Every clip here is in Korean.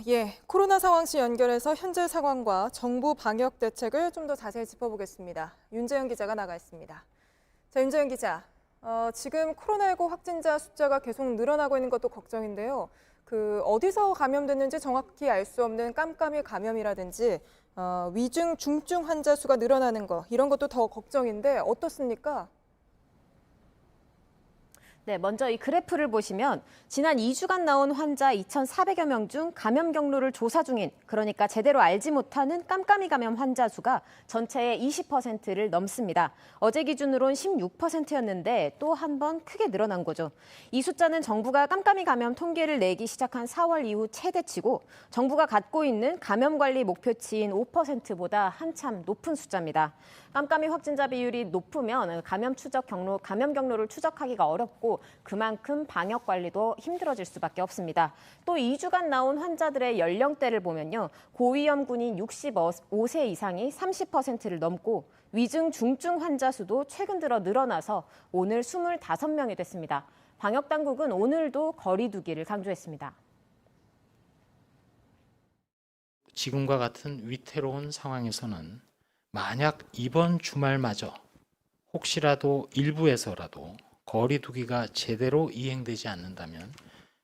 예, 코로나 상황시 연결해서 현재 상황과 정부 방역 대책을 좀 더 자세히 짚어보겠습니다. 윤재영 기자가 나가 있습니다. 자, 윤재영 기자, 지금 코로나19 확진자 숫자가 계속 늘어나고 있는 것도 걱정인데요. 어디서 감염됐는지 정확히 알 수 없는 깜깜이 감염이라든지 위중, 중증 환자 수가 늘어나는 거 이런 것도 더 걱정인데 어떻습니까? 네, 먼저 이 그래프를 보시면 지난 2주간 나온 환자 2,400여 명 중 감염 경로를 조사 중인, 그러니까 제대로 알지 못하는 깜깜이 감염 환자 수가 전체의 20%를 넘습니다. 어제 기준으로는 16%였는데 또 한 번 크게 늘어난 거죠. 이 숫자는 정부가 깜깜이 감염 통계를 내기 시작한 4월 이후 최대치고 정부가 갖고 있는 감염 관리 목표치인 5%보다 한참 높은 숫자입니다. 깜깜이 확진자 비율이 높으면 감염 경로를 추적하기가 어렵고 그만큼 방역 관리도 힘들어질 수밖에 없습니다. 또 2주간 나온 환자들의 연령대를 보면요. 고위험군인 65세 이상이 30%를 넘고 위중, 중증 환자 수도 최근 들어 늘어나서 오늘 25명이 됐습니다. 방역 당국은 오늘도 거리 두기를 강조했습니다. 지금과 같은 위태로운 상황에서는 만약 이번 주말마저 혹시라도 일부에서라도 거리 두기가 제대로 이행되지 않는다면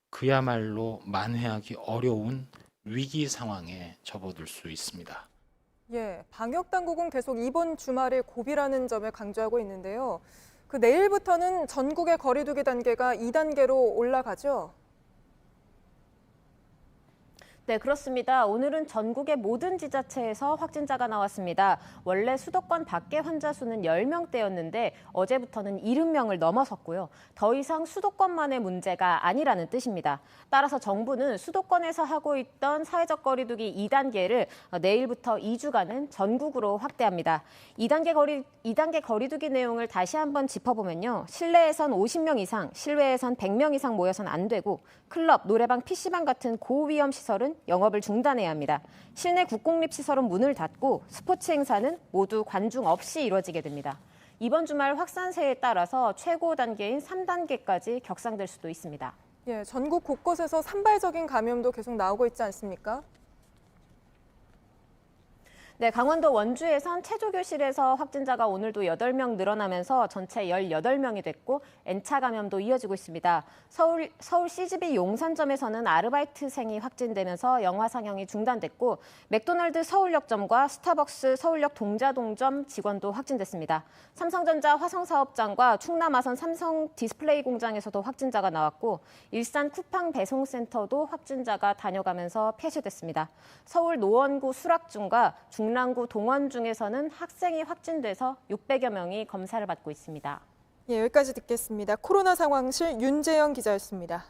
그야말로 만회하기 어려운 위기 상황에 접어들 수 있습니다. 예, 방역 당국은 계속 이번 주말에 고비라는 점을 강조하고 있는데요. 내일부터는 전국의 거리 두기 단계가 2단계로 올라가죠? 네, 그렇습니다. 오늘은 전국의 모든 지자체에서 확진자가 나왔습니다. 원래 수도권 밖의 환자 수는 10명대였는데 어제부터는 70명을 넘어섰고요. 더 이상 수도권만의 문제가 아니라는 뜻입니다. 따라서 정부는 수도권에서 하고 있던 사회적 거리두기 2단계를 내일부터 2주간은 전국으로 확대합니다. 2단계 거리두기 내용을 다시 한번 짚어보면요. 실내에선 50명 이상, 실외에선 100명 이상 모여선 안 되고 클럽, 노래방, PC방 같은 고위험 시설은 영업을 중단해야 합니다. 실내 국공립시설은 문을 닫고 스포츠 행사는 모두 관중 없이 이루어지게 됩니다. 이번 주말 확산세에 따라서 최고 단계인 3단계까지 격상될 수도 있습니다. 예, 전국 곳곳에서 산발적인 감염도 계속 나오고 있지 않습니까? 네, 강원도 원주에선 체조교실에서 확진자가 오늘도 8명 늘어나면서 전체 18명이 됐고 N차 감염도 이어지고 있습니다. 서울 CGV 용산점에서는 아르바이트생이 확진되면서 영화 상영이 중단됐고 맥도날드 서울역점과 스타벅스 서울역 동자동점 직원도 확진됐습니다. 삼성전자 화성사업장과 충남 아산 삼성 디스플레이 공장에서도 확진자가 나왔고 일산 쿠팡 배송센터도 확진자가 다녀가면서 폐쇄됐습니다. 서울 노원구 수락중과 중랑구 동원중에서는 학생이 확진돼서 600여 명이 검사를 받고 있습니다. 예, 여기까지 듣겠습니다. 코로나 상황실 윤재영 기자였습니다.